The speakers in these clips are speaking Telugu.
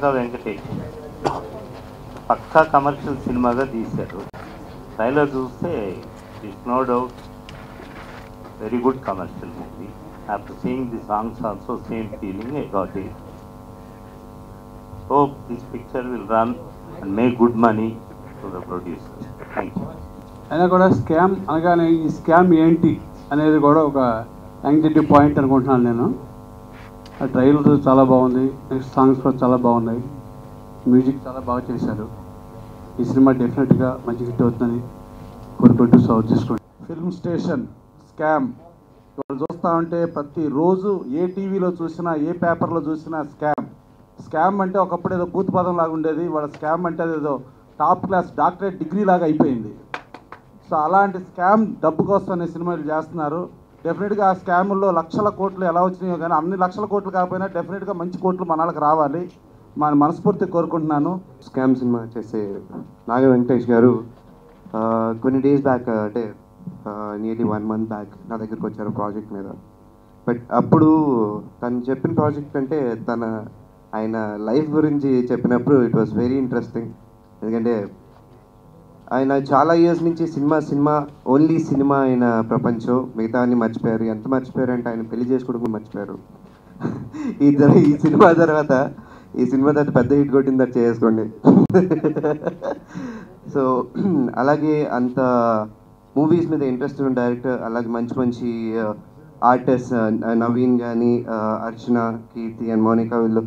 నాగా వెంకటేష్ పక్కా కమర్షియల్ సినిమాగా తీశారు. ట్రైలర్ చూస్తే it's no doubt very good commercial movie. After seeing the songs also same feeling I got it. Hope this picture will run and make good money to the producers. Thank you. అయినా కూడా స్కామ్ అనగానే ఈ స్కామ్ ఏంటి అనేది కూడా ఒక యాంగ్జైటీ పాయింట్ అనుకుంటున్నాను నేను. ఆ ట్రైలర్ చాలా బాగుంది, నెక్స్ట్ సాంగ్స్ కూడా చాలా బాగున్నాయి, మ్యూజిక్ చాలా బాగా చేశారు. ఈ సినిమా డెఫినెట్గా మంచి హిట్ అవుతుందని కోరుకుంటూ సౌత్ చేసుకోండి. ఫిల్మ్ స్టేషన్ స్కామ్ ఇప్పుడు చూస్తూ ఉంటే ప్రతిరోజు ఏ టీవీలో చూసినా ఏ పేపర్లో చూసినా స్కామ్ అంటే ఒకప్పుడు ఏదో భూత పదం లాగా ఉండేది, వాళ్ళ స్కామ్ అంటే అదేదో టాప్ క్లాస్ డాక్టరేట్ డిగ్రీ లాగా అయిపోయింది. సో అలాంటి స్కామ్ డబ్బు కోసం అనే సినిమాలు చేస్తున్నారు. డెఫినెట్గా ఆ స్కాముల్లో లక్షల కోట్లు ఎలా వచ్చినాయో కానీ అన్ని లక్షల కోట్లు కాకపోయినా డెఫినెట్గా మంచి కోట్లు మన వాళ్ళకి రావాలి మన మనస్ఫూర్తి కోరుకుంటున్నాను. స్కామ్ సినిమా చేసే నాగా వెంకటేష్ గారు కొన్ని డేస్ బ్యాక్ అంటే నియర్లీ 1 month బ్యాక్ నా దగ్గరికి వచ్చారు ప్రాజెక్ట్ మీద. బట్ అప్పుడు తను చెప్పిన ప్రాజెక్ట్ అంటే ఆయన లైఫ్ గురించి చెప్పినప్పుడు ఇట్ వాస్ వెరీ ఇంట్రెస్టింగ్. ఎందుకంటే ఆయన చాలా ఇయర్స్ నుంచి సినిమా ఓన్లీ సినిమా ఆయన ప్రపంచం, మిగతా అన్ని మర్చిపోయారు. ఎంత మర్చిపోయారు అంటే ఆయన పెళ్లి చేసుకోవడం మర్చిపోయారు. ఈ సినిమా తర్వాత పెద్ద హిట్ కొట్టింది అది చేసుకోండి. సో అలాగే అంత మూవీస్ మీద ఇంట్రెస్ట్ ఉన్న డైరెక్టర్, అలాగే మంచి ఆర్టిస్ట్ నవీన్ కానీ అర్చన, కీర్తి అండ్ మోనికా వీళ్ళు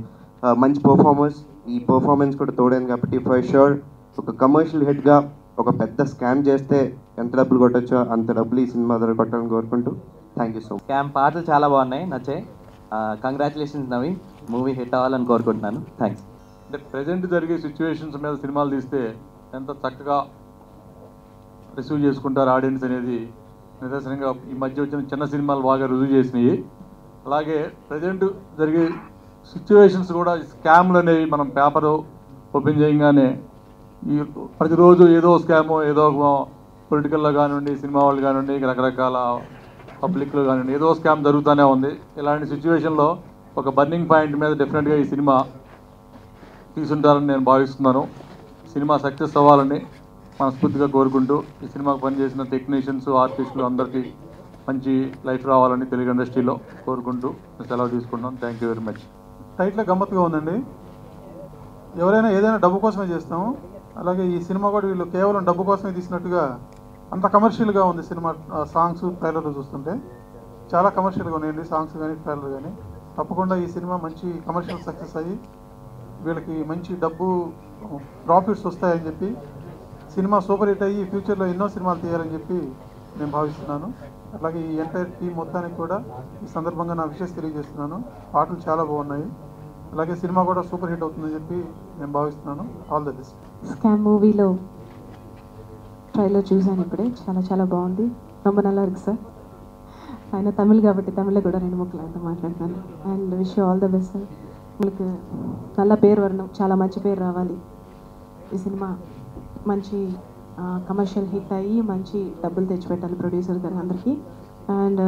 మంచి పర్ఫార్మర్స్. ఈ పర్ఫార్మెన్స్ కూడా తోడైంది కాబట్టి ఫర్ షూర్ ఒక కమర్షియల్ హిట్గా ఒక పెద్ద స్కామ్ చేస్తే ఎంత డబ్బులు కొట్టచ్చో అంత డబ్బులు ఈ సినిమా ద్వారా కొట్టాలని కోరుకుంటూ thank you so much. Scam పాటలు చాలా బాగున్నాయి, నచ్చాయి. కంగ్రాచులేషన్స్ నవీన్, మూవీ హిట్ అవ్వాలని కోరుకుంటున్నాను. థ్యాంక్స్. అంటే ప్రజెంట్ జరిగే సిచ్యువేషన్స్ మీద సినిమాలు తీస్తే ఎంత చక్కగా రిసీవ్ చేసుకుంటారు ఆడియన్స్ అనేది నిదర్శనంగా ఈ మధ్య వచ్చిన చిన్న సినిమాలు బాగా రుజువు చేసినాయి. అలాగే ప్రజెంట్ జరిగే సిచ్యువేషన్స్ కూడా స్కామ్లు అనేవి మనం పేపరు ఓపెన్ చేయగానే ఈ ప్రతిరోజు ఏదో స్కాము, ఏదో పొలిటికల్లో కానివ్వండి, సినిమా వాళ్ళు కానివ్వండి, రకరకాల పబ్లిక్లో కానివ్వండి, ఏదో స్కామ్ జరుగుతూనే ఉంది. ఇలాంటి సిచ్యువేషన్లో ఒక బర్నింగ్ పాయింట్ మీద డెఫినెట్గా ఈ సినిమా తీసుంటారని నేను భావిస్తున్నాను. సినిమా సక్సెస్ అవ్వాలని మనస్ఫూర్తిగా కోరుకుంటూ ఈ సినిమాకు పనిచేసిన టెక్నీషియన్స్, ఆర్టిస్టులు అందరికీ మంచి లైఫ్ రావాలని తెలుగు ఇండస్ట్రీలో కోరుకుంటూ సెలవు తీసుకుంటాను. Thank you very much. Title గమ్మత్తుగా ఉందండి. ఎవరైనా ఏదైనా డబ్బు కోసమే చేస్తాము, అలాగే ఈ సినిమా కూడా వీళ్ళు కేవలం డబ్బు కోసమే తీసినట్టుగా అంత కమర్షియల్గా ఉంది సినిమా. సాంగ్స్ ట్రైలర్లు చూస్తుంటే చాలా కమర్షియల్గా ఉన్నాయండి సాంగ్స్ కానీ ట్రైలర్ కానీ. తప్పకుండా ఈ సినిమా మంచి కమర్షియల్ సక్సెస్ అయ్యి వీళ్ళకి మంచి డబ్బు ప్రాఫిట్స్ వస్తాయని చెప్పి సినిమా సూపర్ హిట్ అయ్యి ఫ్యూచర్లో ఎన్నో సినిమాలు తీయాలని చెప్పి నేను భావిస్తున్నాను. అట్లాగే ఈ ఎంటైర్ టీం మొత్తానికి కూడా ఈ సందర్భంగా నా విషయం తెలియజేస్తున్నాను. పాటలు చాలా బాగున్నాయి, అలాగే సినిమా కూడా సూపర్ హిట్ అవుతుందని చెప్పి నేను భావిస్తున్నాను. All the best. స్కామ్ మూవీలో ట్రైలర్ చూసాను ఇప్పుడే, చాలా బాగుంది. ரொம்ப நல்லா இருக்கு సార్. ఆయన తమిళ్ కాబట్టి తమిళ్లో కూడా 2 ముక్కలు అంతా మాట్లాడుతున్నాను. And wish you all the best sir. మీకు நல்ல పేరు వరణం, చాలా మంచి పేరు రావాలి. ఈ సినిమా మంచి కమర్షియల్ హిట్ అయ్యి మంచి డబ్బులు తెచ్చిపెట్టాలి ప్రొడ్యూసర్ గారు అందరికీ. అండ్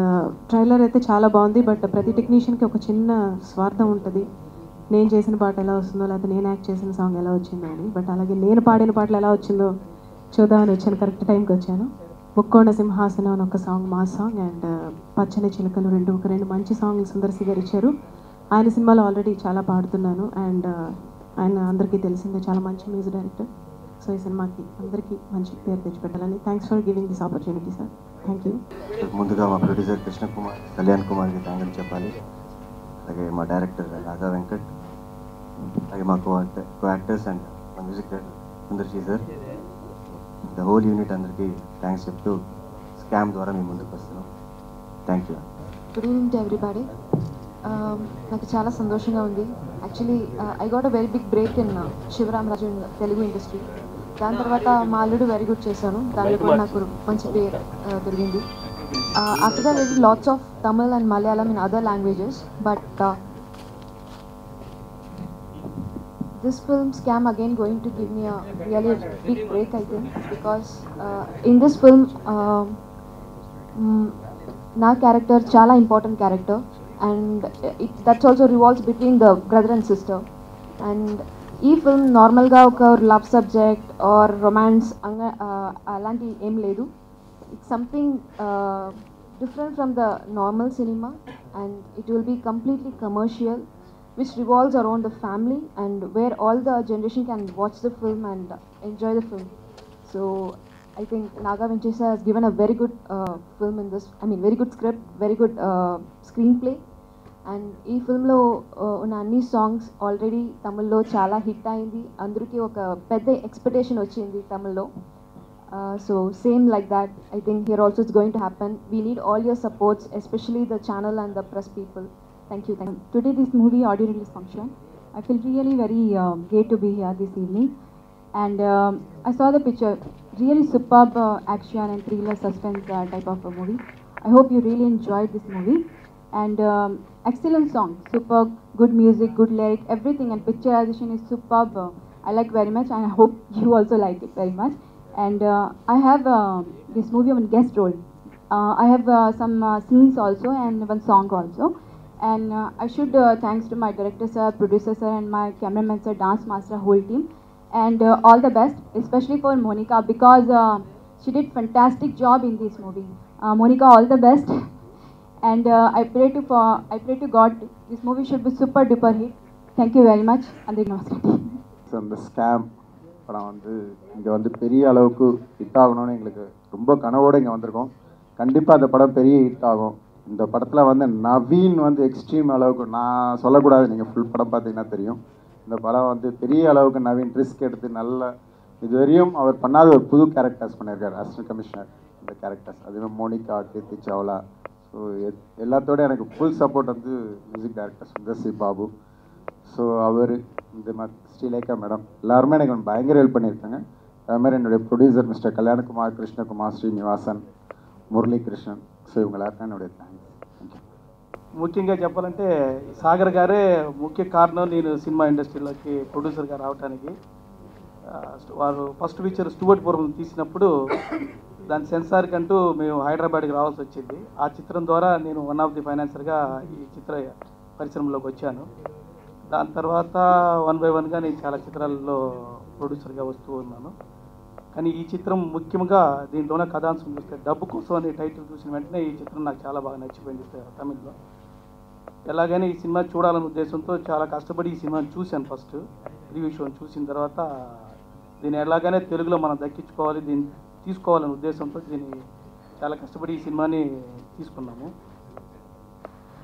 ట్రైలర్ అయితే చాలా బాగుంది. బట్ ప్రతి టెక్నీషియన్కి ఒక చిన్న స్వార్థం ఉంటుంది, నేను చేసిన పాట ఎలా వస్తుందో లేకపోతే నేను యాక్ట్ చేసిన సాంగ్ ఎలా వచ్చిందో అని. బట్ అలాగే నేను పాడిన పాటలు ఎలా వచ్చిందో చూద్దామని వచ్చాను, కరెక్ట్ టైంకి వచ్చాను. ముక్కోణ సింహాసనం అని ఒక సాంగ్ మా సాంగ్, అండ్ పచ్చని చిలకలు ఒక రెండు మంచి సాంగ్లు సుందర్సి గారు ఇచ్చారు. ఆయన సినిమాలో ఆల్రెడీ చాలా పాడుతున్నాను. అండ్ ఆయన అందరికీ తెలిసిందే చాలా మంచి మ్యూజిక్ డైరెక్టర్. సో ఈ సినిమాకి అందరికీ మంచి పేరు తెచ్చిపెట్టాలని. Thanks for giving this opportunity sir. Thank you. ముందుగా మా ప్రొడ్యూసర్ కృష్ణ కుమార్, కళ్యాణ్ కుమార్కి థ్యాంక్ చెప్పాలి. అలాగే మా డైరెక్టర్ నాగా వెంకట్, అలాగే మా కో యాక్టర్స్ అండ్ మా music director Sundar C sir, the whole unit అందరికీ థ్యాంక్స్ చెప్తూ స్కామ్ ద్వారా మేము ముందుకు వస్తున్నాం. Thank you. Good evening to everybody. నాకు చాలా సంతోషంగా ఉంది. Actually I got a very big break in Sivaramaraju in Telugu industry. దాని తర్వాత మా అల్లుడు వెరీ గుడ్ చేశాను, దానిలో కూడా నాకు మంచి పేరు దొరికింది. After that I did lots of Tamil and Malayalam in other languages, but this film Scam again going to give me a really big break, I think, because in this film నా క్యారెక్టర్ చాలా important character, and that's also revolves between the brother and sister. And ఈ ఫిల్మ్ నార్మల్గా ఒక లవ్ సబ్జెక్ట్ ఆర్ రొమాన్స్ అలాంటి ఏం లేదు. It's something different from the normal cinema, and it will be completely commercial, which revolves around the family and where all the generation can watch the film and enjoy the film. So I think Naga Venkatesa has given a very good film in this. I mean, very good script, very good screenplay. And ఈ ఫిల్మ్లో ఉన్న అన్ని సాంగ్స్ ఆల్రెడీ తమిళ్లో చాలా హిట్ అయింది. అందరికీ ఒక పెద్ద ఎక్స్పెక్టేషన్ వచ్చింది తమిళ్లో. So same like that, I think here also it's going to happen. We need all your supports, especially the channel and the press people. Thank you. Today this movie audio release function, I feel really very great to be here this evening, and I saw the picture, really superb action and thriller suspense type of a movie. I hope you really enjoyed this movie, and excellent song, superb, good music, good lyric, everything, and picturization is superb. I like very much, and I hope you also like it very much. And I have this movie on guest role. I have some scenes also and one song also. And I should thanks to my director sir, producer sir, and my cameraman sir, dance master, whole team. And all the best, especially for Monica, because she did fantastic job in this movie. Monica, all the best. And I pray to God this movie should be super duper hit. Thank you very much. And அந்த ஸ்கேம் படம் வந்து இங்கே வந்து பெரிய அளவுக்கு ஹிட் ஆகணும்னு எங்களுக்கு ரொம்ப கனவோடு இங்கே வந்திருக்கோம். கண்டிப்பாக அந்த படம் பெரிய ஹிட் ஆகும். இந்த படத்தில் வந்து நவீன் வந்து எக்ஸ்ட்ரீம் அளவுக்கு, நான் சொல்லக்கூடாது, நீங்கள் ஃபுல் படம் பார்த்தீங்கன்னா தெரியும். இந்த படம் வந்து பெரிய அளவுக்கு நவீன் ரிஸ்க் எடுத்து நல்ல இதுவரையும் அவர் பண்ணாத ஒரு புது கேரக்டர்ஸ் பண்ணியிருக்காரு. அசிஸ்டன்ட் கமிஷனர் இந்த கேரக்டர்ஸ், அதுவே மோனிகா, கீர்த்தி சாவ்லா. ஸோ எல்லாத்தோட எனக்கு ஃபுல் சப்போர்ட் வந்து music director Sundar C Babu. So அவர் இந்த மாதிரி ஸ்ரீலேகா மேடம் எல்லாருமே எனக்கு பயங்கர ஹெல்ப் பண்ணியிருக்காங்க. அதுமாதிரி என்னுடைய producer mister Kalyanakumar, Krishnakumar, Srinivasan, Muralikrishnan. So ఇవங்க என்னுடைய థ్యాంక్స్. ముఖ్యంగా చెప్పాలంటే సాగర్ గారే ముఖ్య కారణం నేను సినిమా ఇండస్ట్రీలోకి ప్రొడ్యూసర్గా రావడానికి. వారు ఫస్ట్ పిక్చర్ స్టూవర్ట్ పూర్వం తీసినప్పుడు దాని సెన్సార్కి అంటూ మేము హైదరాబాద్కి రావాల్సి వచ్చింది. ఆ చిత్రం ద్వారా నేను వన్ ఆఫ్ ది ఫైనాన్సర్గా ఈ చిత్ర పరిశ్రమలోకి వచ్చాను. దాని తర్వాత 1 by 1గా నేను చాలా చిత్రాల్లో ప్రొడ్యూసర్గా వస్తూ ఉన్నాను. కానీ ఈ చిత్రం ముఖ్యంగా దీంట్లోనే కథాంశం చూస్తే డబ్బు కోసం అనే టైటిల్ చూసిన వెంటనే ఈ చిత్రం నాకు చాలా బాగా నచ్చిపోయింది తమిళ్లో. ఎలాగైనా ఈ సినిమా చూడాలనే ఉద్దేశంతో చాలా కష్టపడి ఈ సినిమాని చూశాను. ఫస్ట్ రివ్యూ షోని చూసిన తర్వాత దీన్ని ఎలాగైనా తెలుగులో మనం దక్కించుకోవాలి, దీన్ని తీసుకోవాలనే ఉద్దేశంతో దీన్ని చాలా కష్టపడి ఈ సినిమాని తీసుకున్నాము.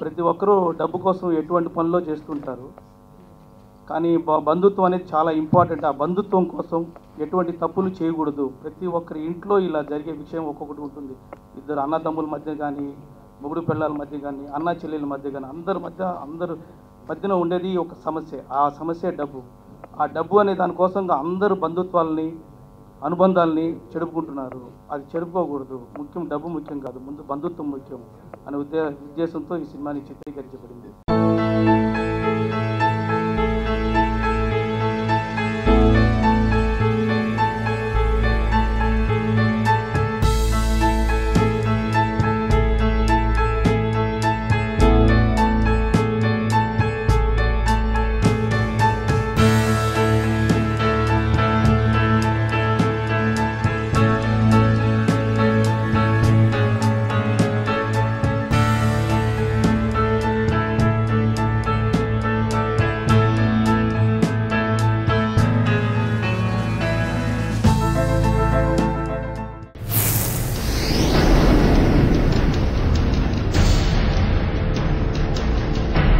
ప్రతి ఒక్కరూ డబ్బు కోసం ఎటువంటి పనుల్లో చేస్తుంటారు, కానీ బంధుత్వం అనేది చాలా ఇంపార్టెంట్. ఆ బంధుత్వం కోసం ఎటువంటి తప్పులు చేయకూడదు. ప్రతి ఒక్కరి ఇంట్లో ఇలా జరిగే విషయం ఒక్కొక్కటి ఉంటుంది. ఇద్దరు అన్నదమ్ముల మధ్య కానీ, మొగుడు పిల్లల మధ్య కానీ, అన్న చెల్లెల మధ్య కానీ, అందరు మధ్యన ఉండేది ఒక సమస్య. ఆ సమస్య డబ్బు. ఆ డబ్బు అనే దానికోసం అందరూ బంధుత్వాలని, అనుబంధాలని చెడుపుకుంటున్నారు. అది చెడుపుకోకూడదు. ముఖ్యం డబ్బు ముఖ్యం కాదు, ముందు బంధుత్వం ముఖ్యం అనే ఉద్దేశంతో ఈ సినిమాని చిత్రీకరించబడింది.